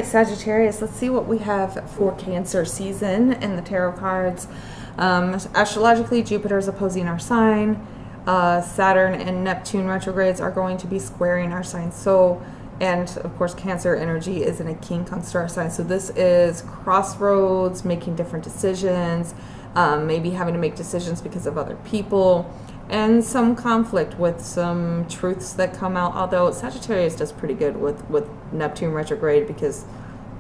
right, Sagittarius, let's see what we have for Cancer season in the tarot cards. Astrologically, Jupiter is opposing our sign. Saturn and Neptune retrogrades are going to be squaring our sign. So, and of course, Cancer energy is in a king conjunct our sign. So this is crossroads, making different decisions, maybe having to make decisions because of other people, and some conflict with some truths that come out. Although Sagittarius does pretty good with Neptune retrograde, because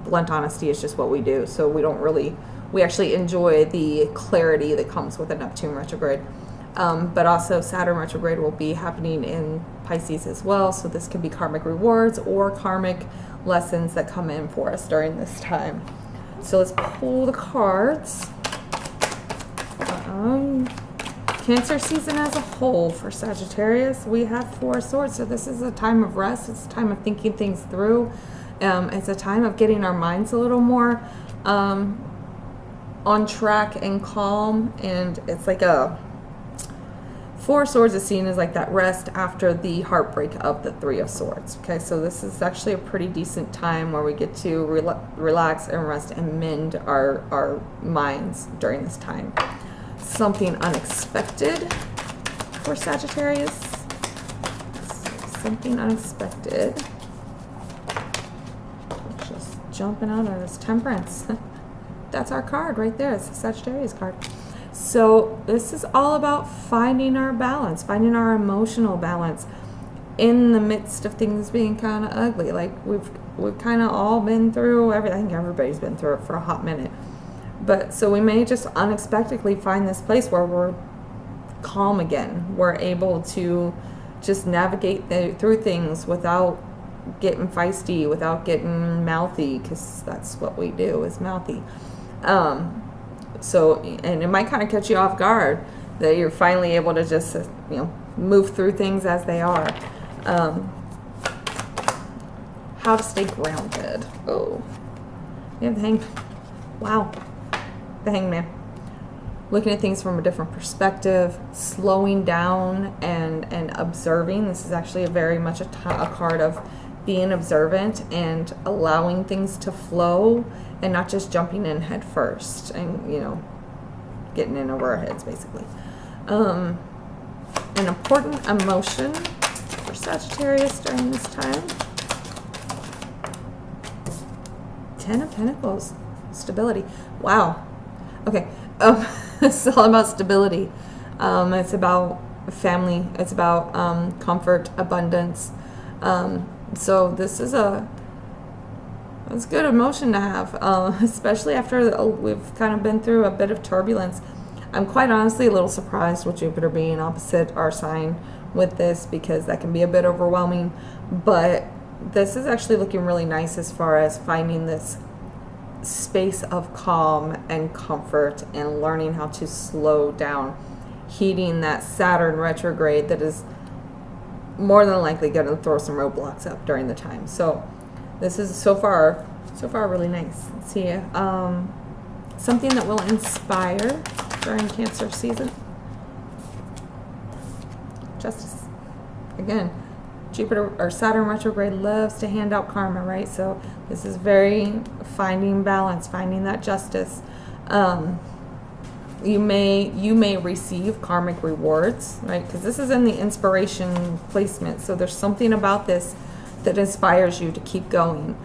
blunt honesty is just what we do. So we actually enjoy the clarity that comes with a Neptune retrograde. But also Saturn retrograde will be happening in Pisces as well. So this could be karmic rewards or karmic lessons that come in for us during this time. So let's pull the cards. Cancer season as a whole for Sagittarius, we have Four of Swords. So this is a time of rest. It's a time of thinking things through. It's a time of getting our minds a little more on track and calm. And it's like Four of Swords is seen as like that rest after the heartbreak of the Three of Swords. Okay, so this is actually a pretty decent time where we get to relax and rest and mend our minds during this time. Something unexpected for Sagittarius. Something unexpected. Just jumping out of this Temperance. That's our card right there. It's the Sagittarius card. So this is all about finding our balance, finding our emotional balance in the midst of things being kind of ugly. Like we've kind of all been through everything. I think everybody's been through it for a hot minute. But so we may just unexpectedly find this place where we're calm again. We're able to just navigate through things without getting feisty, without getting mouthy, because that's what we do, is mouthy. So, and it might kind of catch you off guard that you're finally able to just, move through things as they are. How to stay grounded. Oh, you have the Hangman. Wow. The Hangman. Looking at things from a different perspective, slowing down and observing. This is actually very much a card of being observant and allowing things to flow and not just jumping in head first and, getting in over our heads, basically. An important emotion for Sagittarius during this time. 10 of Pentacles. Stability. Wow. Okay. It's all about stability. It's about family. It's about comfort, abundance. So this is it's a good emotion to have, especially after we've kind of been through a bit of turbulence. I'm quite honestly a little surprised with Jupiter being opposite our sign with this, because that can be a bit overwhelming. But this is actually looking really nice as far as finding this space of calm and comfort and learning how to slow down, heeding that Saturn retrograde that is more than likely going to throw some roadblocks up during the time. So this is so far really nice. Let's see, something that will inspire during Cancer season. Justice. Again, Jupiter or Saturn retrograde loves to hand out karma, right? So this is very finding balance, finding that justice. You may receive karmic rewards, right? Because this is in the inspiration placement. So there's something about this that inspires you to keep going.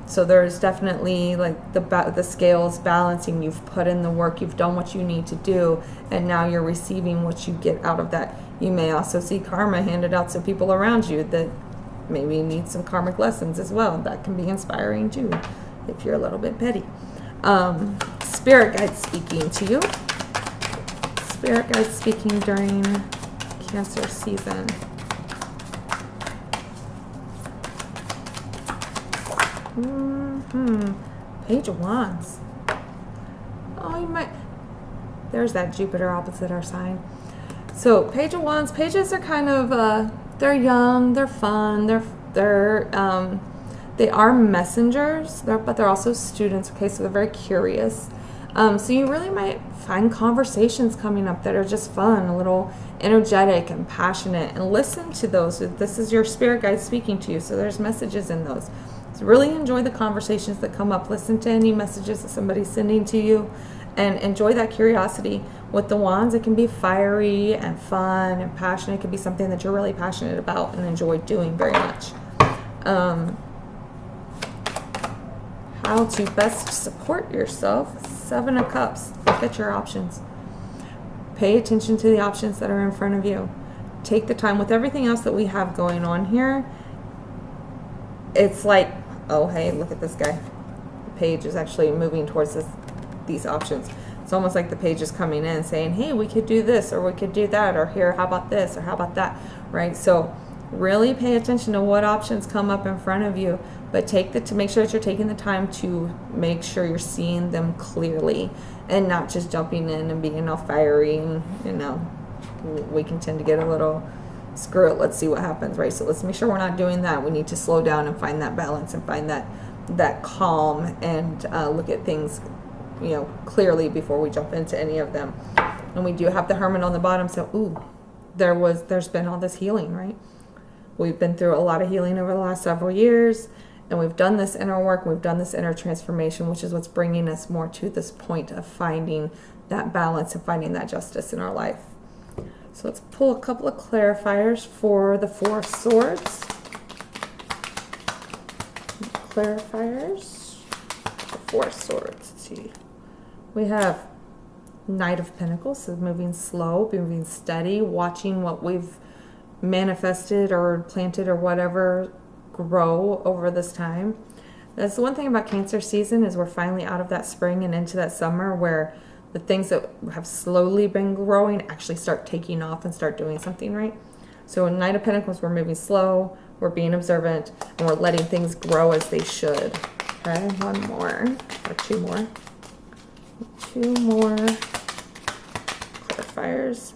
So there's definitely like the scales balancing. You've put in the work, you've done what you need to do, and now you're receiving what you get out of that. You may also see karma handed out to people around you that maybe need some karmic lessons as well. That can be inspiring too, if you're a little bit petty. Spirit guides speaking to you. Spirit guides speaking during Cancer season. Page of Wands. Oh, you might. There's that Jupiter opposite our sign. So Page of Wands. Pages are kind of they're young, they're fun, they are messengers, but they're also students. Okay, so they're very curious. So you really might find conversations coming up that are just fun, a little energetic and passionate, and listen to those. This is your spirit guide speaking to you, so there's messages in those. really enjoy the conversations that come up. Listen to any messages that somebody's sending to you and enjoy that curiosity. With the wands, it can be fiery and fun and passionate. It can be something that you're really passionate about and enjoy doing very much. How to best support yourself. 7 of Cups. Look at your options. Pay attention to the options that are in front of you. Take the time. With everything else that we have going on here, it's like, oh, hey, look at this guy. The page is actually moving towards these options. It's almost like the page is coming in saying, hey, we could do this, or we could do that, or here, how about this, or how about that, right? So really pay attention to what options come up in front of you, but to make sure that you're taking the time to make sure you're seeing them clearly and not just jumping in and being all fiery. And, you know, we can tend to get a little, screw it, let's see what happens, right? So let's make sure we're not doing that. We need to slow down and find that balance and find that calm and look at things, you know, clearly before we jump into any of them. And we do have the Hermit on the bottom, so there's been all this healing, right? We've been through a lot of healing over the last several years, and we've done this inner work, we've done this inner transformation, which is what's bringing us more to this point of finding that balance and finding that justice in our life. So let's pull a couple of clarifiers for the 4 of Swords. Clarifiers. The 4 of Swords. Let's see. We have Knight of Pentacles, so moving slow, moving steady, watching what we've manifested or planted or whatever grow over this time. That's the one thing about Cancer season, is we're finally out of that spring and into that summer where the things that have slowly been growing actually start taking off and start doing something, right? So in Knight of Pentacles, we're moving slow, we're being observant, and we're letting things grow as they should. Okay, 1 more, or 2 more. 2 more clarifiers.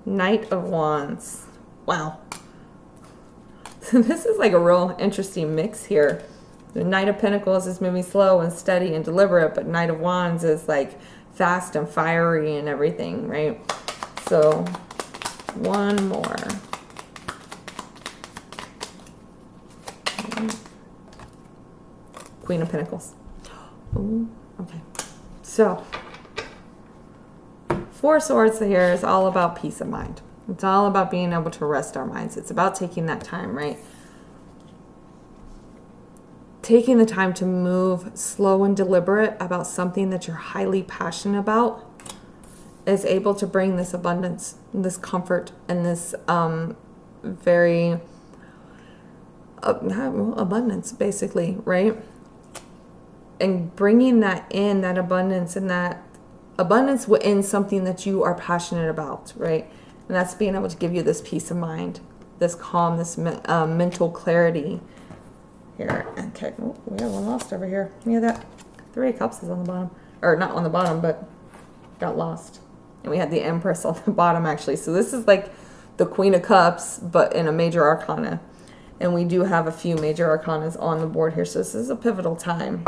Knight of Wands. Wow. So this is like a real interesting mix here. The Knight of Pentacles is moving slow and steady and deliberate, but Knight of Wands is like fast and fiery and everything, right? So 1 more. Queen of Pentacles. Ooh, okay. So 4 Swords here is all about peace of mind. It's all about being able to rest our minds. It's about taking that time, right? Taking the time to move slow and deliberate about something that you're highly passionate about is able to bring this abundance, this comfort, and this very abundance, basically, right? And bringing that in, that abundance, and that abundance in something that you are passionate about, right? And that's being able to give you this peace of mind, this calm, this mental clarity here. Okay, oh, we have one lost over here. Yeah, that 3 of Cups is on the bottom. Or not on the bottom, but got lost. And we had the Empress on the bottom, actually. So this is like the Queen of Cups, but in a major arcana. And we do have a few major arcanas on the board here. So this is a pivotal time.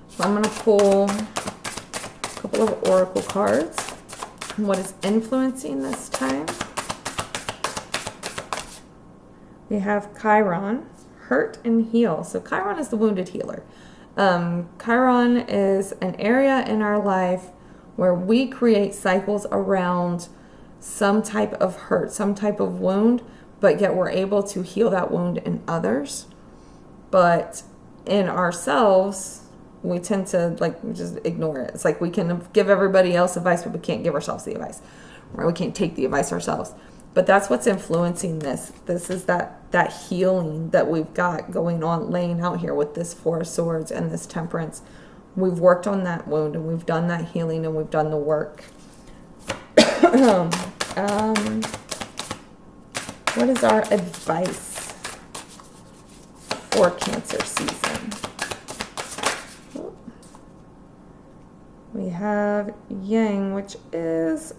So I'm going to pull a couple of oracle cards. What is influencing this time? We have Chiron, hurt and heal. So Chiron is the wounded healer. Chiron is an area in our life where we create cycles around some type of hurt, some type of wound, but yet we're able to heal that wound in others. But in ourselves, we tend to just ignore it. It's like we can give everybody else advice, but we can't give ourselves the advice. Right? We can't take the advice ourselves. But that's what's influencing this. This is that healing that we've got going on, laying out here with this 4 of Swords and this Temperance. We've worked on that wound, and we've done that healing, and we've done the work. What is our advice for Cancer season? We have Yang, which is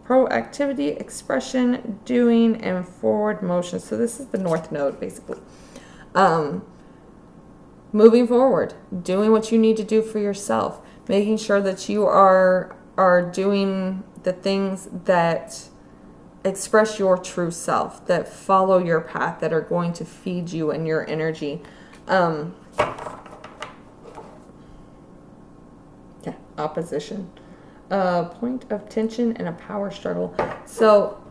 proactivity, expression, doing, and forward motion. So this is the North Node, basically. Moving forward, doing what you need to do for yourself, making sure that you are doing the things that express your true self, that follow your path, that are going to feed you and your energy. Um, yeah, opposition. Point of tension and a power struggle. So,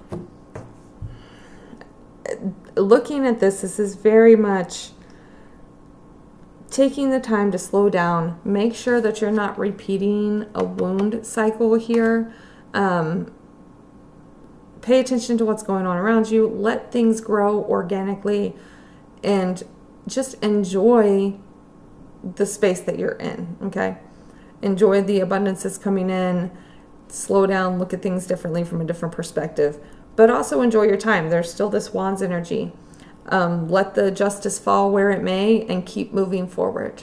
looking at this is very much taking the time to slow down. Make sure that you're not repeating a wound cycle here. Pay attention to what's going on around you. Let things grow organically and just enjoy the space that you're in, okay? Enjoy the abundance that's coming in. Slow down, look at things differently from a different perspective. But also enjoy your time. There's still this Wands energy. Let the justice fall where it may and keep moving forward.